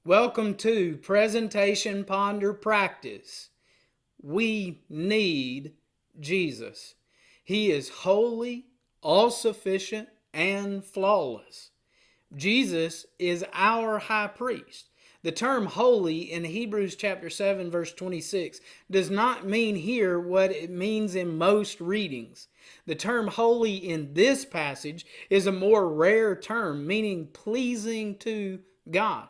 Welcome to Presentation Ponder Practice. We need Jesus. He is holy, all-sufficient, and flawless. Jesus is our high priest. The term holy in Hebrews chapter 7 verse 26 does not mean here what it means in most readings. The term holy in this passage is a more rare term, meaning pleasing to God.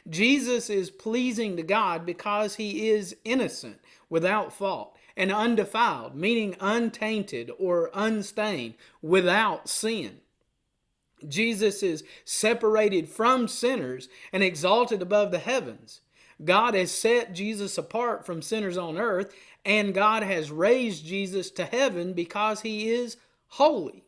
Jesus is pleasing to God because he is innocent, without fault, and undefiled, meaning untainted or unstained, without sin. Jesus is separated from sinners and exalted above the heavens. God has set Jesus apart from sinners on earth, and God has raised Jesus to heaven because he is holy.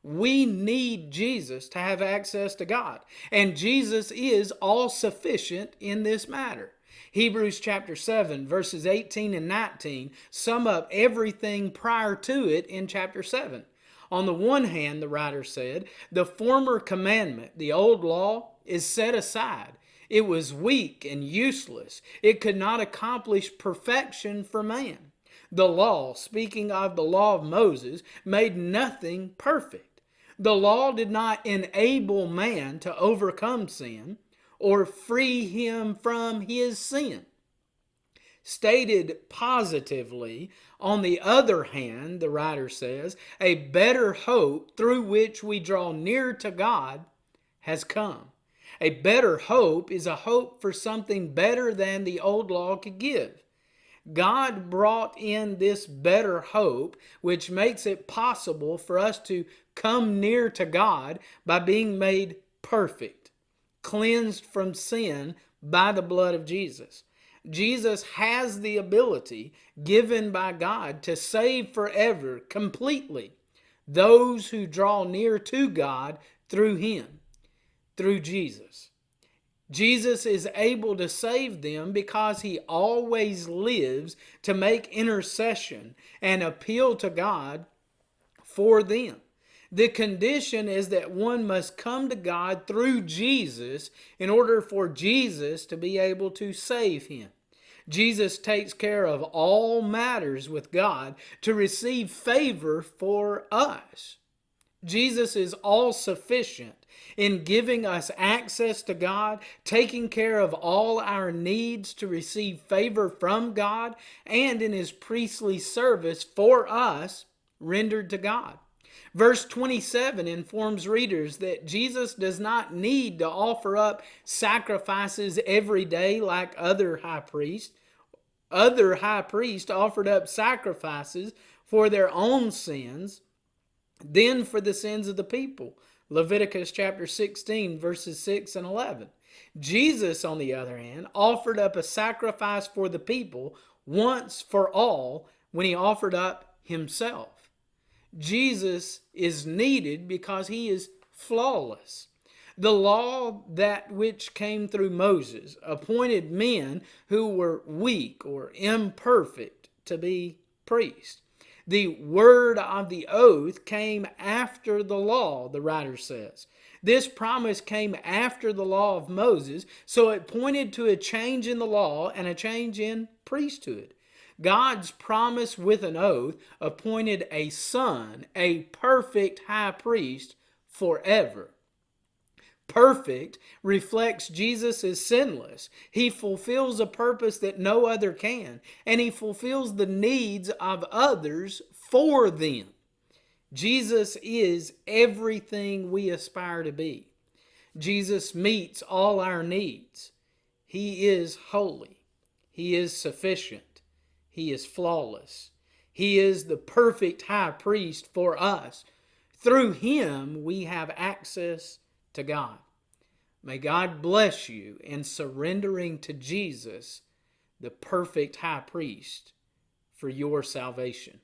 We need Jesus to have access to God, and Jesus is all-sufficient in this matter. Hebrews chapter 7 verses 18 and 19 sum up everything prior to it in chapter 7. On the one hand, the writer said, the former commandment, the old law, is set aside. It was weak and useless. It could not accomplish perfection for man. The law, speaking of the law of Moses, made nothing perfect. The law did not enable man to overcome sin or free him from his sin. Stated positively, on the other hand, the writer says, a better hope through which we draw near to God has come. A better hope is a hope for something better than the old law could give. God brought in this better hope, which makes it possible for us to come near to God by being made perfect, cleansed from sin by the blood of Jesus. Jesus has the ability given by God to save forever, completely, those who draw near to God through him, through Jesus. Jesus is able to save them because he always lives to make intercession and appeal to God for them. The condition is that one must come to God through Jesus in order for Jesus to be able to save him. Jesus takes care of all matters with God to receive favor for us. Jesus is all-sufficient in giving us access to God, taking care of all our needs to receive favor from God, and in his priestly service for us rendered to God. Verse 27 informs readers that Jesus does not need to offer up sacrifices every day like other high priests. Other high priests offered up sacrifices for their own sins, then for the sins of the people. Leviticus chapter 16 verses 6 and 11. Jesus, on the other hand, offered up a sacrifice for the people once for all when he offered up himself. Jesus is needed because he is flawless. The law, that which came through Moses, appointed men who were weak or imperfect to be priests. The word of the oath came after the law, the writer says. This promise came after the law of Moses, so it pointed to a change in the law and a change in priesthood. God's promise with an oath appointed a son, a perfect high priest forever. Perfect reflects Jesus is sinless. He fulfills a purpose that no other can, and he fulfills the needs of others for them. Jesus is everything we aspire to be. Jesus meets all our needs. He is holy. He is sufficient. He is flawless. He is the perfect high priest for us. Through him we have access to God. May God bless you in surrendering to Jesus, the perfect high priest, for your salvation.